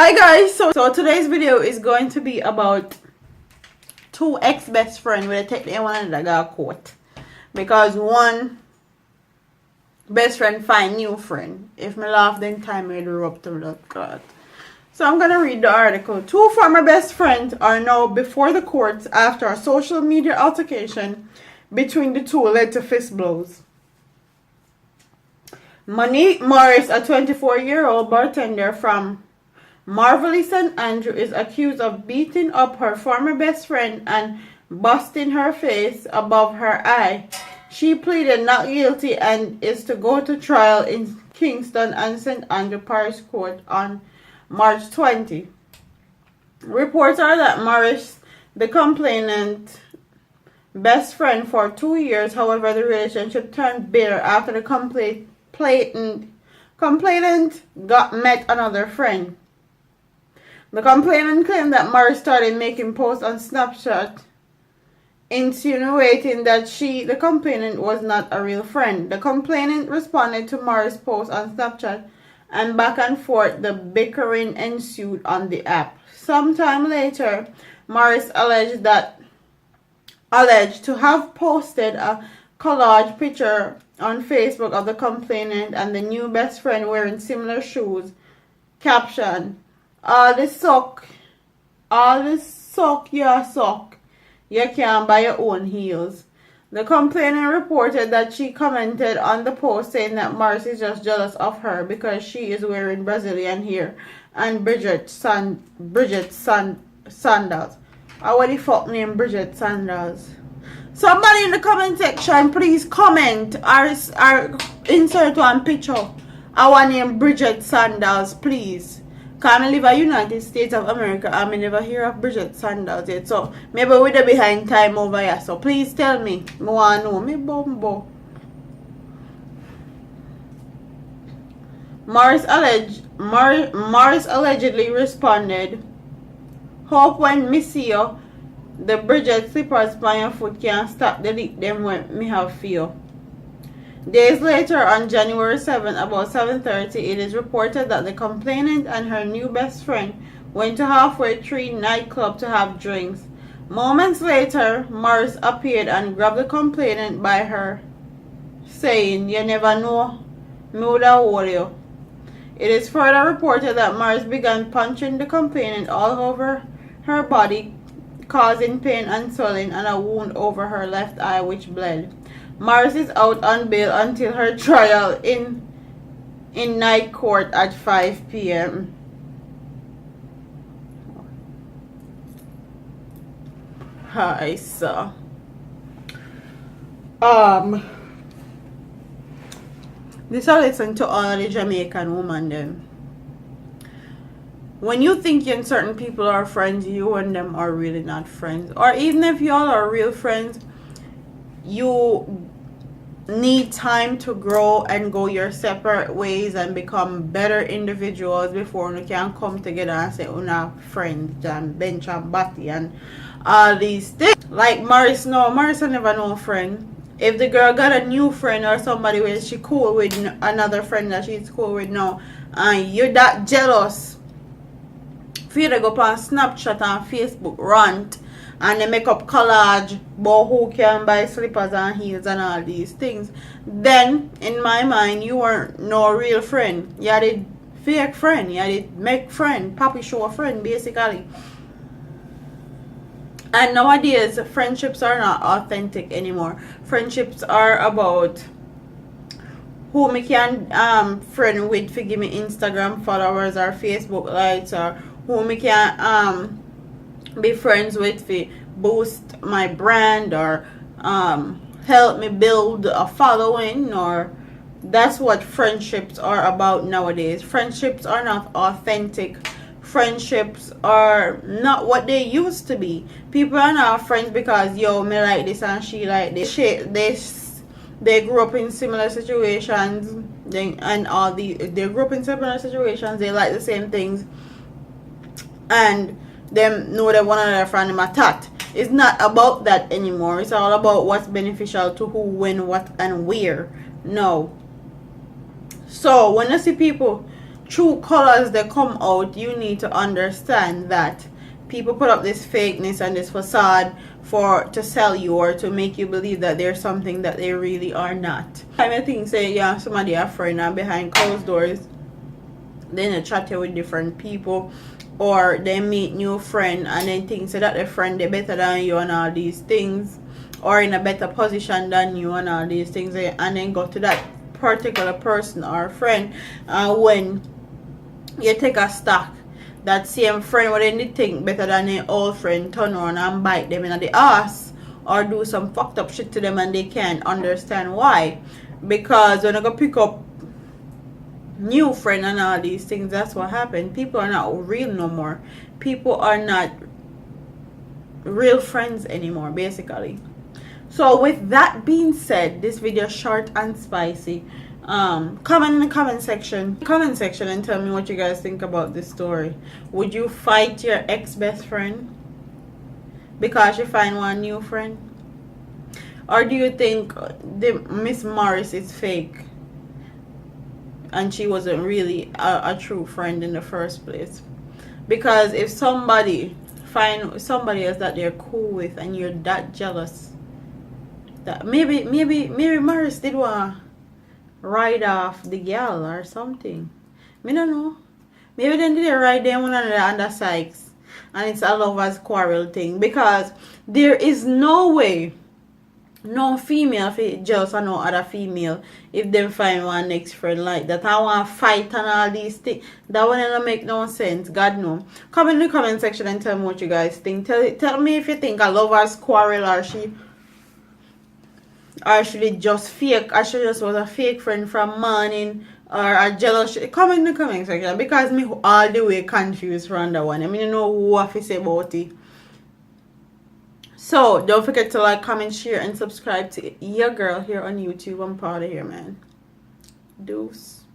Hi guys, so today's video is going to be about two ex-best friends where they take their one another got caught. Because one best friend find new friend. If me laugh then time me erupt to that God. So I'm gonna read the article. Two former best friends are now before the courts after a social media altercation between the two led to fist blows. Monique Morris, a 24-year-old bartender from Marvelly St. Andrew, is accused of beating up her former best friend and busting her face above her eye. She pleaded not guilty and is to go to trial in Kingston and St. Andrew Parish Court on March 20. Reports are that Morris, the complainant, best friend for 2 years. However, the relationship turned bitter after the complainant met another friend. The complainant claimed that Morris started making posts on Snapchat insinuating that the complainant, was not a real friend. The complainant responded to Morris' post on Snapchat, and back and forth the bickering ensued on the app. Sometime later, Morris alleged to have posted a collage picture on Facebook of the complainant and the new best friend wearing similar shoes. Caption: all the sock you suck, you can buy your own heels. The complainant reported that she commented on the post saying that Morris is just jealous of her because she is wearing Brazilian hair and Bridget sandals. What the fuck name Bridget sandals? Somebody in the comment section please comment or insert one picture. I want name Bridget sandals, please. Because I live in the United States of America and I never hear of Bridget sandals yet. So maybe we're behind time over here. So please tell me. I want to know. Me bumbo. Morris allegedly responded, hope when me see you, the Bridget slippers on your foot can't stop the lick them when me have feel. Days later, on January 7, about 7:30, it is reported that the complainant and her new best friend went to Halfway Tree nightclub to have drinks. Moments later, Morris appeared and grabbed the complainant by her, saying, "You never know, me woulda hold you." It is further reported that Morris began punching the complainant all over her body, causing pain and swelling and a wound over her left eye which bled. Morris is out on bail until her trial in night court at 5 p.m. Hi, so this I listen to all of the Jamaican women then. When you think certain people are friends, you and them are really not friends. Or even if y'all are real friends, you need time to grow and go your separate ways and become better individuals before you can come together and say una friends and bench and batty and all these things. Like Morris never know a friend. If the girl got a new friend or somebody where she cool with another friend that she's cool with now, and you're that jealous for you to go on Snapchat and Facebook rant and they make up collage about who can buy slippers and heels and all these things, then in my mind you weren't no real friend. You had a fake friend, you had a make friend, puppy show friend basically. And nowadays friendships are not authentic anymore. Friendships are about who me can friend with for give me Instagram followers or Facebook likes, or who me can be friends with to boost my brand or help me build a following. Or that's what friendships are about nowadays. Friendships are not authentic. Friendships are not what they used to be. People are not friends because yo me like this and she like this. They grew up in similar situations, they grew up in similar situations, they like the same things, and them know that one another from them attacked. It's not about that anymore. It's all about what's beneficial to who, when, what, and where. No. So when I see people true colors that come out, you need to understand that people put up this fakeness and this facade to sell you or to make you believe that they're something that they really are not. I think say yeah, somebody a friend and behind closed doors then they chat with different people, or they meet new friend and then think so that the friend they better than you and all these things, or in a better position than you and all these things, and then go to that particular person or friend, when you take a stock, that same friend when they think better than their old friend turn around and bite them in the ass or do some fucked up shit to them, and they can't understand why. Because when I go pick up new friend and all these things, that's what happened. People are not real no more. People are not real friends anymore, basically. So with that being said, this video is short and spicy. Comment in the comment section and tell me what you guys think about this story. Would you fight your ex-best friend because you find one new friend? Or do you think the Miss Morris is fake and she wasn't really a true friend in the first place? Because if somebody find somebody else that they're cool with and you're that jealous, that maybe Morris did want to ride off the gal or something. Me don't know. Maybe then did they ride them one another under Sykes and it's a lovers quarrel thing. Because there is no way no female feel jealous or no other female if them find one next friend like that. I want to fight and all these things. That one don't make no sense. God no. Comment in the comment section and tell me what you guys think. Tell me if you think a lovers quarrel or she just fake, or she just was a fake friend from morning, or a jealous. Comment in the comment section, because me all the way confused from that one. I mean, you know what I say about it. So don't forget to like, comment, share, and subscribe to your girl here on YouTube. I'm proud of here, man. Deuce.